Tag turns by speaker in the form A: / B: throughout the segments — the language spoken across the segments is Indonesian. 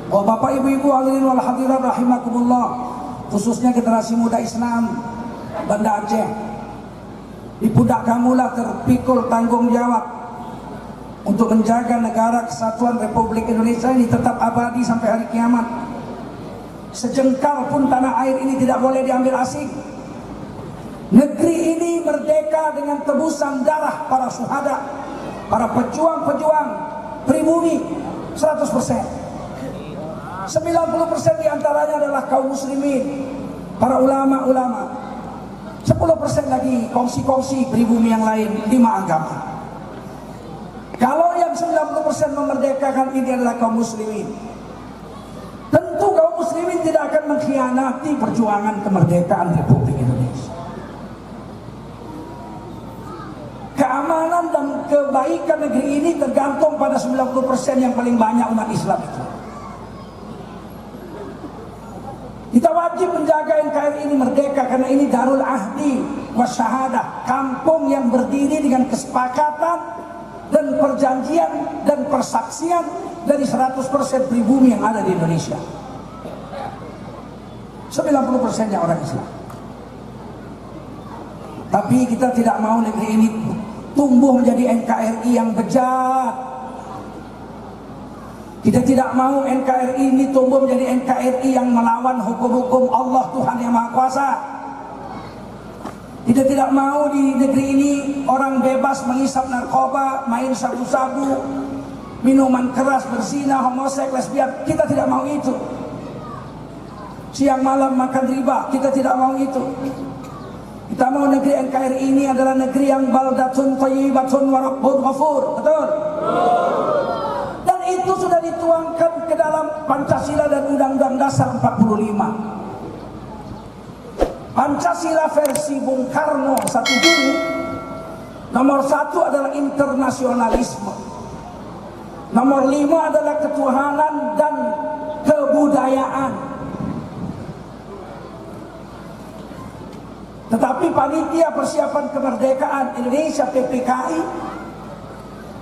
A: Oh Bapak Ibu-ibu hadirin wal hadirat rahimakumullah, khususnya generasi muda Islam Banda Aceh, di pundak kamulah terpikul tanggung jawab untuk menjaga negara kesatuan Republik Indonesia ini tetap abadi sampai hari kiamat. Sejengkal pun tanah air ini tidak boleh diambil asing. Negeri ini merdeka dengan tebusan darah para syuhada, para pejuang-pejuang pribumi 100%. 90% diantaranya adalah kaum muslimin, para ulama-ulama. 10% lagi kongsi-kongsi pribumi yang lain, 5 agama. Kalau yang 90% memerdekakan ini adalah kaum muslimin, tentu kaum muslimin tidak akan mengkhianati perjuangan kemerdekaan Republik Indonesia. Keamanan dan kebaikan negeri ini tergantung pada 90% yang paling banyak umat Islam itu. Kita wajib menjaga NKRI ini merdeka karena ini darul ahdi wasyahadah, kampung yang berdiri dengan kesepakatan dan perjanjian dan persaksian dari 100% pribumi yang ada di Indonesia. 90%-nya orang Islam. Tapi kita tidak mau negeri ini tumbuh menjadi NKRI yang bejat. Kita tidak mau NKRI ini tumbuh menjadi NKRI yang melawan hukum-hukum Allah Tuhan yang Maha Kuasa. Kita tidak mau di negeri ini orang bebas menghisap narkoba, main sabu-sabu, minuman keras, berzina, homoseks, lesbian. Kita tidak mau itu. Siang malam makan riba, kita tidak mau itu. Kita mau negeri NKRI ini adalah negeri yang baldatun thayyibatun wa rabbun ghafur. Betul? Dan itu sudah dituangkan ke dalam Pancasila dan Undang-Undang Dasar 45. Pancasila versi Bung Karno 1 Juni, nomor 1 adalah internasionalisme, nomor 5 adalah ketuhanan dan kebudayaan. Tetapi Panitia Persiapan Kemerdekaan Indonesia PPKI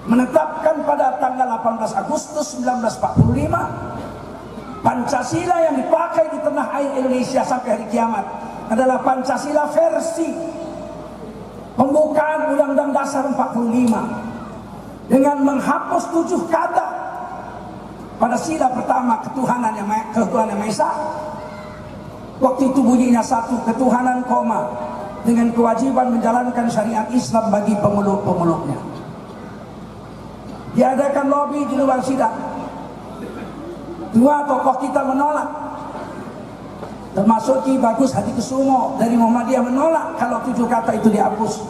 A: menetapkan pada tanggal 18 Agustus 1945 Pancasila yang dipakai di tanah air Indonesia sampai hari kiamat adalah Pancasila versi pembukaan Undang-Undang Dasar 45 dengan menghapus 7 kata pada sila pertama ketuhanan yang Maha Esa. Waktu itu bunyinya 1, ketuhanan koma dengan kewajiban menjalankan syariat Islam bagi pemeluk-pemeluknya. Diadakan lobby di luar sidang. 2 tokoh kita menolak, termasuk Ki Bagus Hadikusumo dari Muhammadiyah menolak kalau 7 kata itu dihapus.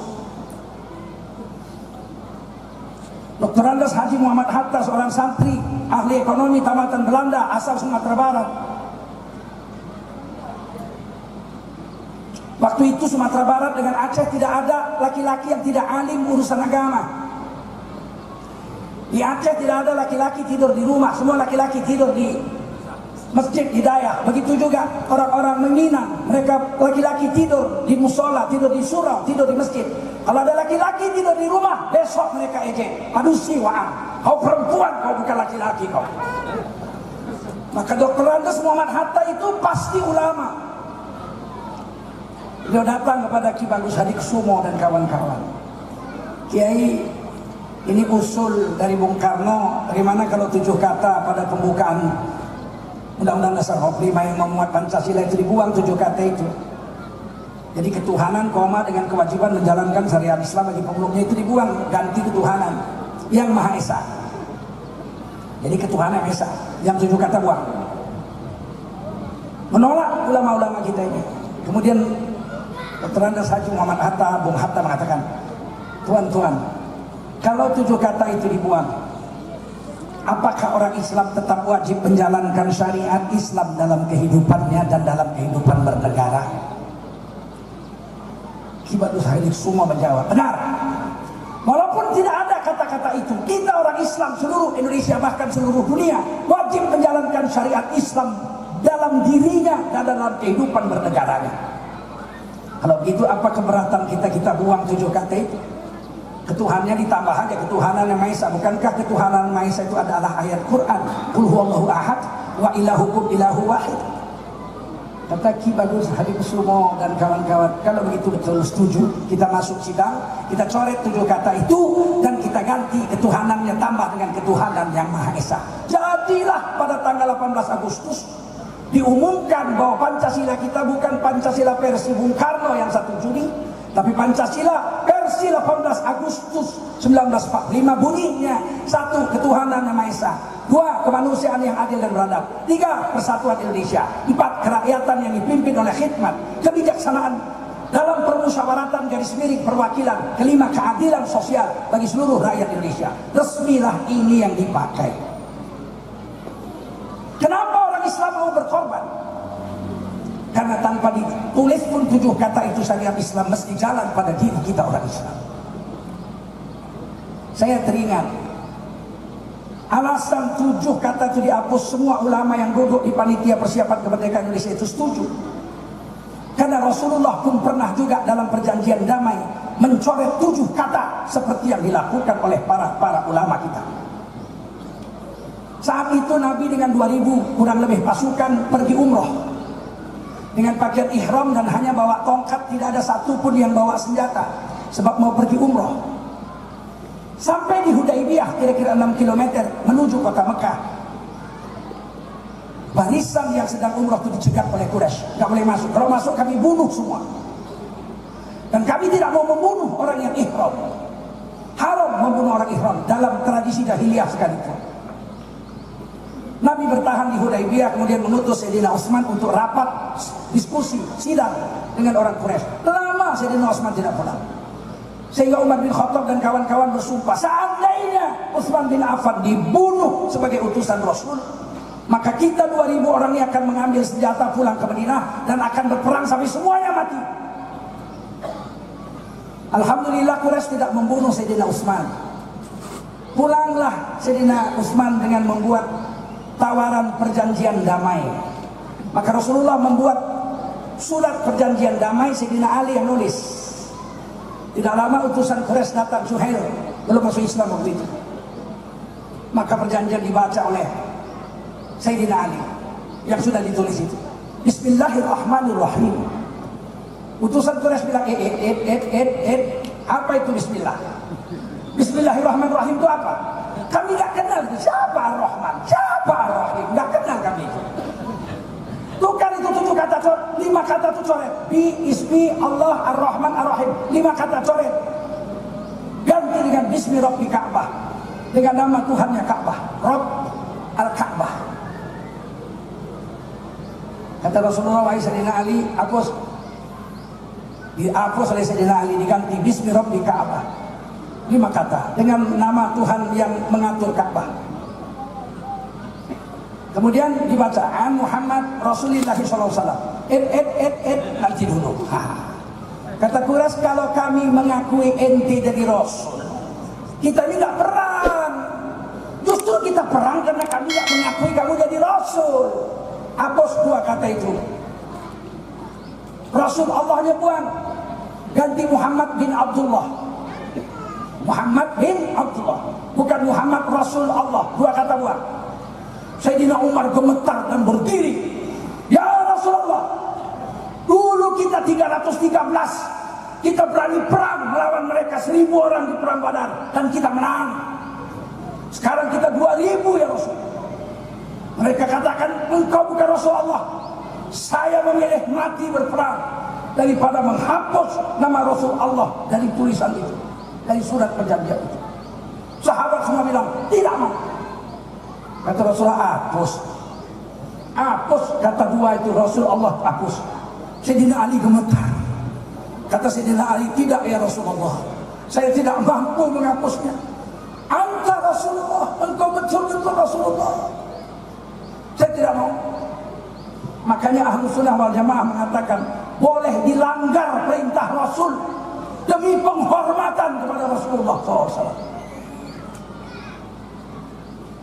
A: Dr. Andes Haji Muhammad Hatta, seorang santri ahli ekonomi tamatan Belanda asal Sumatera Barat. Waktu itu Sumatera Barat dengan Aceh tidak ada laki-laki yang tidak alim urusan agama. Di Aceh tidak ada laki-laki tidur di rumah, semua laki-laki tidur di masjid, di Dayak. Begitu juga orang-orang Minang, mereka laki-laki tidur di musola, tidur di surau, tidur di masjid. Kalau ada laki-laki tidur di rumah, besok mereka ejek. Aduh siwaan, kau perempuan, kau bukan laki-laki kau. Maka Dr. Andes Muhammad Hatta itu pasti ulama. Beliau datang kepada Ki Bagus Hadikusumo dan kawan-kawan. Kiai, ini usul dari Bung Karno, bagaimana kalau 7 kata pada pembukaan Undang-Undang Dasar 45 yang memuat Pancasila itu dibuang 7 kata itu. Jadi ketuhanan koma dengan kewajiban menjalankan syariat Islam bagi pemeluknya itu dibuang, ganti ketuhanan yang Maha Esa. Jadi ketuhanan Esa, yang 7 kata buang. Menolak ulama-ulama kita ini. Kemudian Dr. Andes Haji Muhammad Hatta, Bung Hatta mengatakan, Tuan-tuan, kalau 7 kata itu dibuang, apakah orang Islam tetap wajib menjalankan syariat Islam dalam kehidupannya dan dalam kehidupan bernegara? Ki Bagus Hadikusumo menjawab, benar. Walaupun tidak ada kata-kata itu, kita orang Islam seluruh Indonesia bahkan seluruh dunia wajib menjalankan syariat Islam dalam dirinya dan dalam kehidupan bernegaranya. Kalau begitu apa keberatan kita buang 7 kata itu? Ketuhanannya ditambah aja, ketuhanan yang Maha Esa. Bukankah ketuhanan Maha Esa itu adalah ayat Quran? Qul huwallahu ahad wa ilahukum ilahu wahid. Kata Ki Bagus Habib Sumo dan kawan-kawan, kalau begitu betul setuju, kita masuk sidang, kita coret 7 kata itu dan kita ganti ketuhanannya tambah dengan ketuhanan yang Maha Esa. Jadilah pada tanggal 18 Agustus diumumkan bahwa Pancasila kita bukan Pancasila versi Bung Karno yang 1 Juni, tapi Pancasila versi 18 Agustus 1945. Bunyinya: 1. Ketuhanan yang Maha Esa, 2. Kemanusiaan yang adil dan beradab, 3. Persatuan Indonesia, 4. Kerakyatan yang dipimpin oleh khidmat, kebijaksanaan dalam permusyawaratan garis miring perwakilan, 5. Keadilan sosial bagi seluruh rakyat Indonesia. Resmilah ini yang dipakai. Kenapa orang Islam mau berkorban? Karena tanpa ditulis pun 7 kata itu syariat Islam mesti jalan pada diri kita orang Islam. Saya teringat alasan 7 kata itu dihapus, semua ulama yang duduk di panitia persiapan kemerdekaan Indonesia itu setuju. Karena Rasulullah pun pernah juga dalam perjanjian damai mencoret 7 kata seperti yang dilakukan oleh para ulama kita. Saat itu Nabi dengan 2000 kurang lebih pasukan pergi umroh dengan pakaian ihram dan hanya bawa tongkat, tidak ada satupun yang bawa senjata sebab mau pergi umroh. Sampai di Hudaybiyah kira-kira 6 km menuju kota Mekah, barisan yang sedang umroh itu dicegat oleh Quraisy, nggak boleh masuk. Kalau masuk kami bunuh semua. Dan kami tidak mau membunuh orang yang ihram. Haram membunuh orang ihram dalam tradisi jahiliyah sekalipun. Nabi bertahan di Hudaybiyah, kemudian mengutus Sayyidina Utsman untuk rapat diskusi sidang dengan orang Quraisy. Lama Sayyidina Utsman tidak pulang, sehingga Umar bin Khattab dan kawan-kawan bersumpah, seandainya Utsman bin Affan dibunuh sebagai utusan Rasul, maka kita 2000 orang ini akan mengambil senjata pulang ke Madinah dan akan berperang sampai semuanya mati. Alhamdulillah Quraisy tidak membunuh Sayyidina Utsman. Pulanglah Sayyidina Utsman dengan membuat tawaran perjanjian damai. Maka Rasulullah membuat surat perjanjian damai, Sayyidina Ali yang nulis. Tidak lama utusan Quraisy datang, Suhail belum masuk Islam waktu itu. Maka perjanjian dibaca oleh Sayyidina Ali yang sudah ditulis itu. Bismillahirrahmanirrahim. Utusan Quraisy bilang, apa itu Bismillah? Bismillahirrahmanirrahim itu apa? Kami nggak kenal itu. Siapa Ar-Rahman? Siapa Ar-Rahim? Nggak kenal kami itu. Tukar itu 7 kata, 5 kata itu coret. Bismi Allah Ar-Rahman Ar-Rahim, 5 kata coret. Ganti dengan Bismi Rabbi Ka'bah, dengan nama Tuhannya Ka'bah, Rabb Al-Ka'bah. Kata Rasulullah, wahai Sayyidina Ali, dihapus oleh Sayyidina Ali, diganti Bismi Rabbi Ka'bah, 5 kata dengan nama Tuhan yang mengatur Ka'bah. Kemudian dibaca Muhammad Rasulullah SAW. Nanti dulu. Kata Quraisy, kalau kami mengakui ente jadi Rasul, kita ini nggak perang. Justru kita perang karena kami nggak mengakui kamu jadi Rasul. Hapus 2 kata itu. Rasul Allahnya buang, ganti Muhammad bin Abdullah. Muhammad bin Abdullah, bukan Muhammad Rasul Allah. 2 kata buang. Sayyidina Umar gemetar dan berdiri. Ya Rasulullah, dulu kita 313, kita berani perang melawan mereka 1000 orang di perang Badar dan kita menang. Sekarang kita 2000 ya Rasul. Mereka katakan, engkau bukan Rasul Allah. Saya memilih mati berperang daripada menghapus nama Rasul Allah dari tulisan itu, dari surat perjanjian itu. Sahabat semua bilang, tidak mau. Kata Rasulullah, hapus kata 2 itu, Rasul Allah hapus. Sayyidina Ali gemetar. Kata Sayyidina Ali, tidak ya Rasulullah, saya tidak mampu menghapusnya. Anta Rasulullah, engkau betul-betul Rasulullah. Saya tidak mau. Makanya Ahlus Sunnah wal Jamaah mengatakan, boleh dilanggar perintah Rasul demi penghormatan kepada Rasulullah SAW.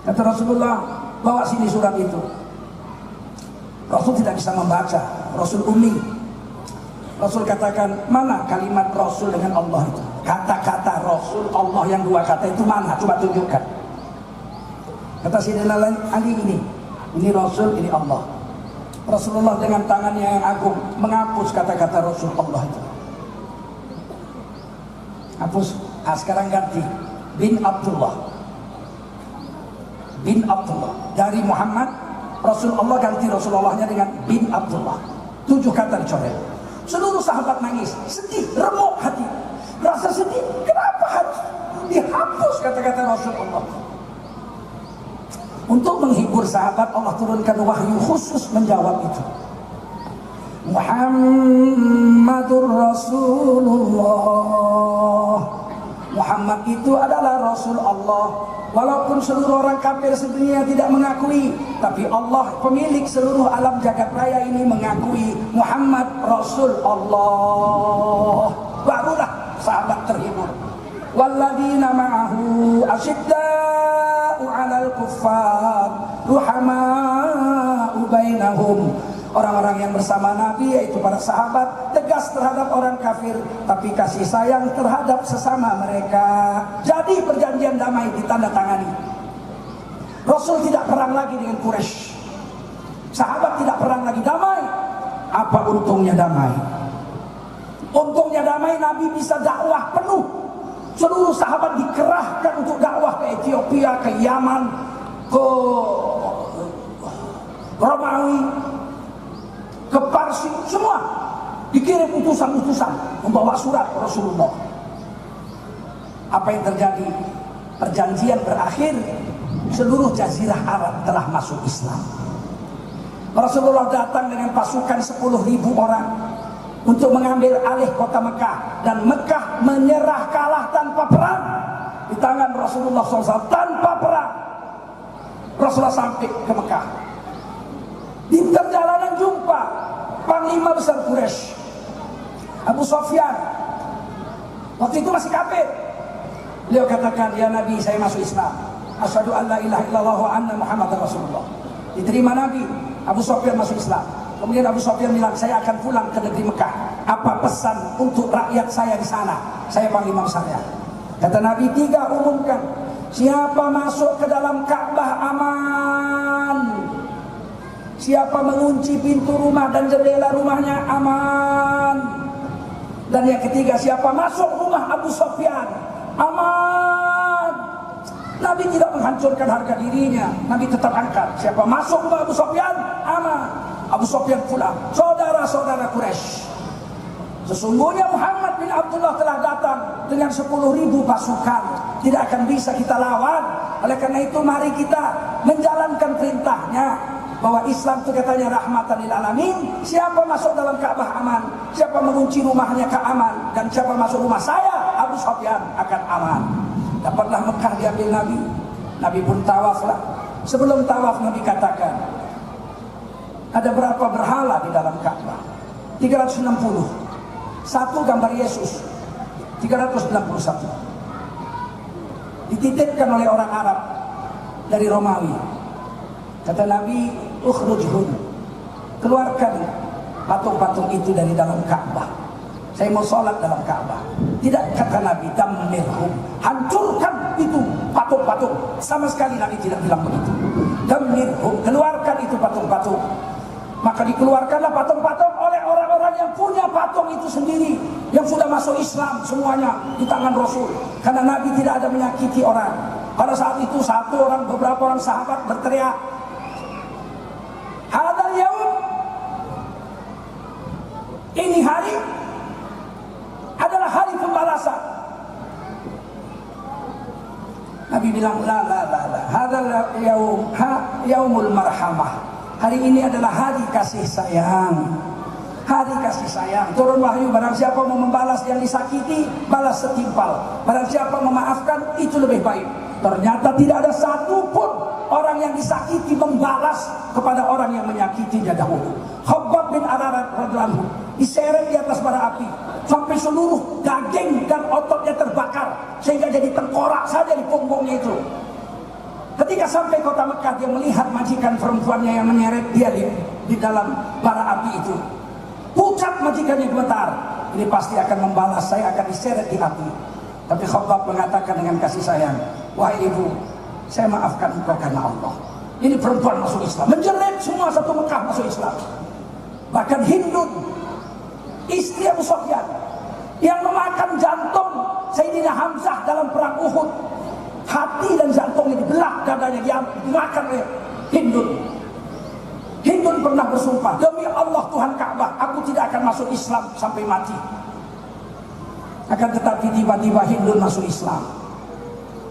A: Kata Rasulullah, bawa sini surat itu. Rasul tidak bisa membaca, Rasul ummi. Rasul katakan, mana kalimat Rasul dengan Allah itu? kata-kata Rasul Allah yang dua kata itu mana? Coba tunjukkan. Kata Sayyidina Ali ini Rasul, ini Allah. Rasulullah dengan tangannya yang agung menghapus kata-kata Rasul Allah itu. Hapus. Sekarang ganti bin Abdullah. Bin Abdullah. Dari Muhammad, Rasulullah ganti Rasulullahnya dengan bin Abdullah. 7 kata dicoret. Seluruh sahabat nangis, sedih, remuk hati. Rasa sedih, kenapa harus dihapus kata-kata Rasulullah? Untuk menghibur sahabat, Allah turunkan wahyu khusus menjawab itu. Muhammadur Rasulullah. Muhammad itu adalah Rasul Allah. Walaupun seluruh orang kafir sedunia tidak mengakui, tapi Allah pemilik seluruh alam jagat raya ini mengakui Muhammad Rasul Allah. Barulah sahabat terhibur. Walladzina ma'ahu asyidda'u 'alal kuffar ruhama'u bainahum. Orang-orang yang bersama Nabi yaitu para sahabat tegas terhadap orang kafir tapi kasih sayang terhadap sesama mereka. Jadi perjanjian damai ditandatangani. Rasul tidak perang lagi dengan Quraisy. Sahabat tidak perang lagi, damai. Apa untungnya damai? Untungnya damai, Nabi bisa dakwah penuh. Seluruh sahabat dikerahkan untuk dakwah ke Ethiopia, ke Yaman, ke Romawi, ke Parsi, semua dikirim utusan-utusan membawa surat Rasulullah. Apa yang terjadi? Perjanjian berakhir, seluruh jazirah Arab telah masuk Islam. Rasulullah datang dengan pasukan 10.000 orang untuk mengambil alih kota Mekah, dan Mekah menyerah kalah tanpa perang di tangan Rasulullah SAW. Tanpa perang Rasulullah sampai ke Mekah. Di perjalanan jumpa Panglima Besar Quraisy, Abu Sufyan. Waktu itu masih kafir. Beliau katakan, ya Nabi, saya masuk Islam. Asyhadu an la ilaha illallah wa anna Muhammadar Rasulullah. Diterima Nabi. Abu Sufyan masuk Islam. Kemudian Abu Sufyan bilang, saya akan pulang ke negeri Mekah. Apa pesan untuk rakyat saya di sana? Saya panglima besarnya. Kata Nabi, 3 umumkan. Siapa masuk ke dalam Ka'bah aman. Siapa mengunci pintu rumah dan jendela rumahnya aman. Dan yang ketiga, siapa masuk rumah Abu Sufyan aman. Nabi tidak menghancurkan harga dirinya. Nabi tetap angkat. Siapa masuk rumah Abu Sufyan aman. Abu Sufyan pulang. Saudara-saudara Quraisy, sesungguhnya Muhammad bin Abdullah telah datang dengan 10.000 pasukan. Tidak akan bisa kita lawan. Oleh karena itu mari kita menjalankan perintahnya, bahwa Islam itu katanya rahmatan lil alamin. Siapa masuk dalam Ka'bah aman, siapa mengunci rumahnya keaman, dan siapa masuk rumah saya Abu Sufyan akan aman. Dapatlah Mekah diambil Nabi. Nabi pun tawaflah. Sebelum tawaf Nabi katakan, ada berapa berhala di dalam Ka'bah? 360. Satu gambar Yesus, 361. Dititipkan oleh orang Arab dari Romawi. Kata Nabi, ukhrujhun, keluarkan patung-patung itu dari dalam Ka'bah. Saya mau sholat dalam Ka'bah. Tidak, kata Nabi, dammirhum, hancurkan itu patung-patung. Sama sekali Nabi tidak bilang begitu. Dammirhum, keluarkan itu patung-patung. Maka dikeluarkanlah patung-patung oleh orang-orang yang punya patung itu sendiri, yang sudah masuk Islam semuanya di tangan Rasul. Karena Nabi tidak ada menyakiti orang. Pada saat itu beberapa orang sahabat berteriak, hadal yaum, ini hari adalah hari pembalasan. Nabi bilang, la, hadal yaum, yaumul marhamah. Hari ini adalah hari kasih sayang. Hari kasih sayang. Turun wahyu, barang siapa mau membalas yang disakiti, balas setimpal. Barang siapa memaafkan, itu lebih baik. Ternyata tidak ada satupun orang yang disakiti membalas kepada orang yang menyakitinya dahulu. Khabbab bin Ararat radhiyallahu anhu diseret di atas bara api sampai seluruh daging dan ototnya terbakar sehingga jadi tengkorak saja di punggungnya itu. Ketika sampai kota Mekah, dia melihat majikan perempuannya yang menyeret dia di dalam bara api itu. Pucat majikannya gemetar. Ini pasti akan membalas, saya akan diseret di api. Tapi Khabbab mengatakan dengan kasih sayang, wahai ibu, saya maafkan engkau karena Allah. Ini perempuan masuk Islam, menjerit semua satu Mekah masuk Islam. Bahkan Hindun, istri Abu Sufyan, yang memakan jantung Sayyidina Hamzah dalam perang Uhud, hati dan jantungnya dibelah, dadanya dimakan oleh Hindun. Hindun pernah bersumpah, demi Allah Tuhan Ka'bah, aku tidak akan masuk Islam sampai mati. Akan tetapi tiba-tiba Hindun masuk Islam.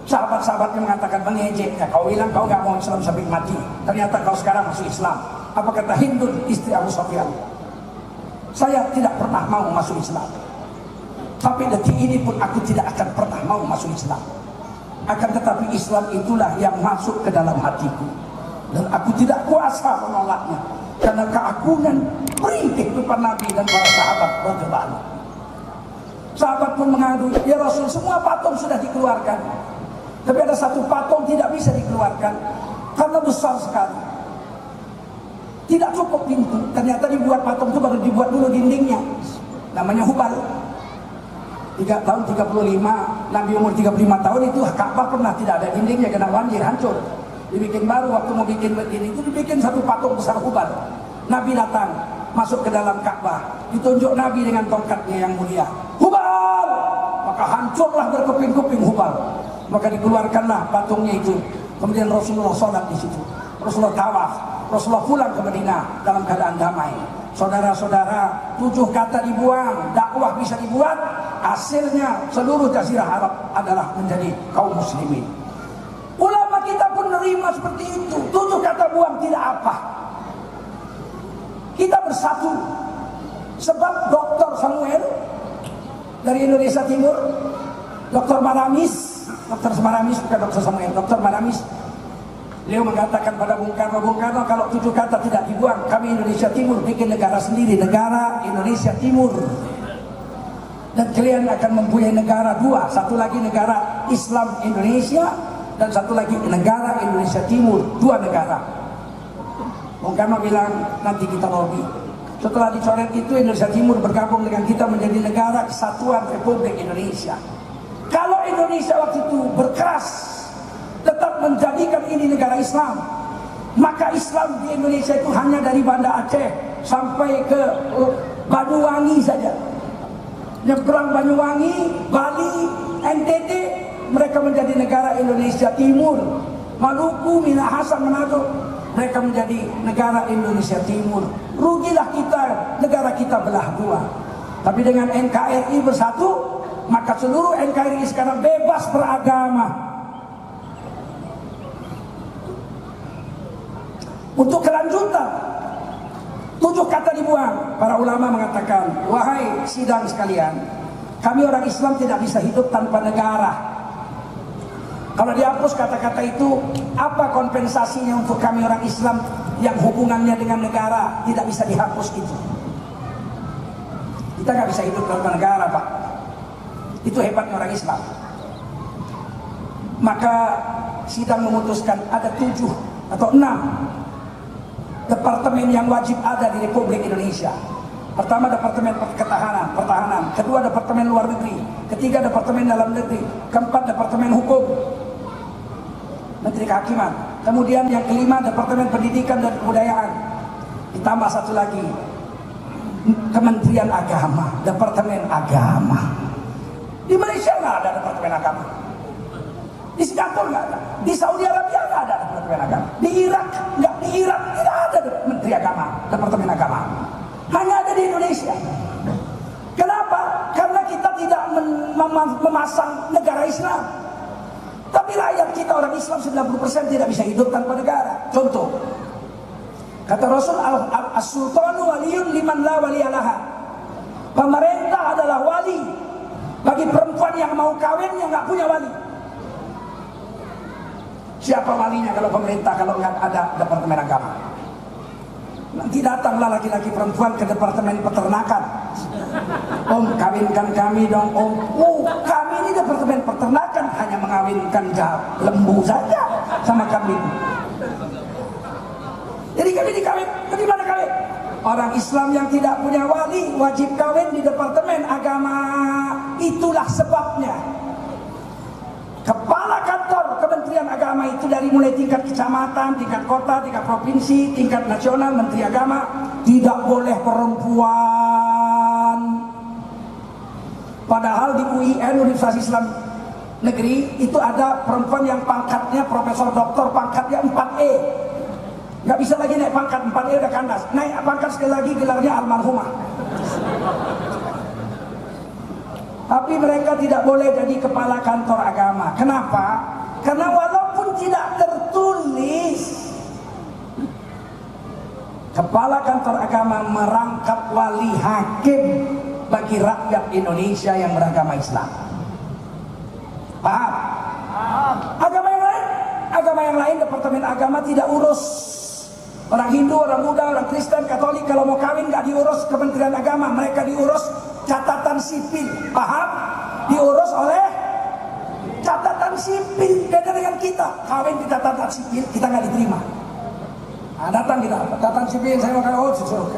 A: Sahabat-sahabatnya mengatakan mengejek, ya, kau bilang kau gak mau Islam sampai mati, ternyata kau sekarang masuk Islam. Apa kata Hindun, istri Abu Sufyan? Saya tidak pernah mau masuk Islam, tapi detik ini pun aku tidak akan pernah mau masuk Islam. Akan tetapi Islam itulah yang masuk ke dalam hatiku, dan aku tidak kuasa menolaknya, karena keagungan perih kehidupan Nabi dan para sahabat radhiyallahu anhu. Sahabat pun mengadu, ya Rasul, semua patung sudah dikeluarkan, tapi ada satu patung tidak bisa dikeluarkan karena besar sekali, tidak cukup pintu. Ternyata dibuat patung itu baru dibuat dulu dindingnya, namanya Hubal. 3 tahun 35, Nabi umur 35 tahun itu Ka'bah pernah tidak ada dindingnya, kena banjir, hancur. Dibikin baru, waktu mau bikin begini itu dibikin satu patung besar Hubal. Nabi datang masuk ke dalam Ka'bah, ditunjuk Nabi dengan tongkatnya yang mulia, Hubal, maka hancurlah berkeping-keping Hubal. Maka dikeluarkanlah patungnya itu. Kemudian Rasulullah sholat di situ, Rasulullah tawaf, Rasulullah pulang ke Madinah dalam keadaan damai. Saudara-saudara, 7 kata dibuang, dakwah bisa dibuat, hasilnya seluruh Jazirah Arab adalah menjadi kaum muslimin. Ulama kita pun nerima seperti itu. 7 kata buang tidak apa, kita bersatu. Sebab Dr. Samuel dari Indonesia Timur, Dr. Maramis, Dr. Maramis bukan Dr. Samuel, Dr. Maramis, beliau mengatakan pada Bung Karno, kalau 7 kata tidak dibuang, kami Indonesia Timur bikin negara sendiri, negara Indonesia Timur. Dan kalian akan mempunyai negara 2, satu lagi negara Islam Indonesia, dan satu lagi negara Indonesia Timur, 2 negara. Bung Karno bilang nanti kita lobby. Setelah dicoret itu, Indonesia Timur bergabung dengan kita menjadi negara Kesatuan Republik Indonesia. Kalau Indonesia waktu itu berkeras tetap menjadikan ini negara Islam, maka Islam di Indonesia itu hanya dari Banda Aceh sampai ke Banyuwangi saja. Nyebrang Banyuwangi, Bali, NTT, mereka menjadi negara Indonesia Timur. Maluku, Minahasa, Manado, mereka menjadi negara Indonesia Timur. Rugilah kita, negara kita belah 2. Tapi dengan NKRI bersatu, maka seluruh NKRI sekarang bebas beragama. Untuk kelanjutan, 7 kata dibuang. Para ulama mengatakan, wahai sidang sekalian, kami orang Islam tidak bisa hidup tanpa negara. Kalau dihapus kata-kata itu, apa kompensasinya untuk kami orang Islam yang hubungannya dengan negara tidak bisa dihapus itu? Kita nggak bisa hidup tanpa negara, Pak. Itu hebatnya orang Islam. Maka sidang memutuskan ada 7 atau 6 departemen yang wajib ada di Republik Indonesia. Pertama, Departemen Pertahanan. Kedua, Departemen Luar Negeri. Ketiga, Departemen Dalam Negeri. Keempat, Departemen Hukum, Menteri Kehakiman. Kemudian yang kelima, Departemen Pendidikan dan Kebudayaan. Ditambah satu lagi, Kementerian Agama, Departemen Agama. Di Malaysia nggak ada Departemen Agama. Di Singapura nggak ada. Di Saudi Arabia nggak ada Departemen Agama. Di Irak nggak, di Irak tidak ada Menteri Agama, Departemen Agama. Hanya ada di Indonesia. Kenapa? Karena kita tidak memasang negara Islam. Tapi rakyat kita orang Islam 90% tidak bisa hidup tanpa negara. Contoh, kata Rasul, as-sultanu waliyun liman la waliyalaha. Pemerintah adalah wali bagi perempuan yang mau kawin yang nggak punya wali. Siapa walinya kalau pemerintah, kalau nggak ada Departemen Agama? Nanti datanglah laki-laki perempuan ke Departemen Peternakan. Om, kawinkan kami dong, Om. Oh, kami ini Departemen Peternakan hanya mengawinkan lembu saja sama kambing. Jadi kami dikawin, bagaimana kawin? Orang Islam yang tidak punya wali wajib kawin di Departemen Agama. Itulah sebabnya agama itu dari mulai tingkat kecamatan, tingkat kota, tingkat provinsi, tingkat nasional, menteri agama, tidak boleh perempuan. Padahal di UIN, Universitas Islam Negeri, itu ada perempuan yang pangkatnya profesor doktor, pangkatnya 4E. Nggak bisa lagi naik pangkat, 4E udah kandas. Naik pangkat sekali lagi, gelarnya almarhumah. Tapi mereka tidak boleh jadi kepala kantor agama. Kenapa? Karena walaupun tidak tertulis, kepala kantor agama merangkap wali hakim bagi rakyat Indonesia yang beragama Islam. Paham? Agama yang lain? Agama yang lain, Departemen Agama tidak urus. Orang Hindu, orang Buddha, orang Kristen, Katolik kalau mau kawin nggak diurus Kementerian Agama, mereka diurus catatan sipil. Paham? Diurus oleh catatan sipil. Beda dengan kita, kawin di catatan sipil kita nggak diterima. Nah, datang kita, catatan sipil saya mau kawin,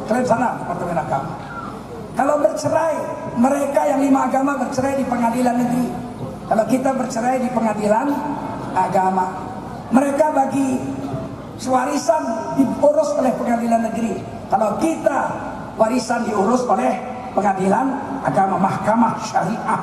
A: kalian sana Departemen Agama. Kalau bercerai, mereka yang 5 agama bercerai di pengadilan negeri. Kalau kita bercerai di pengadilan agama, mereka bagi warisan diurus oleh pengadilan negeri. Kalau kita warisan diurus oleh pengadilan agama, mahkamah syariah.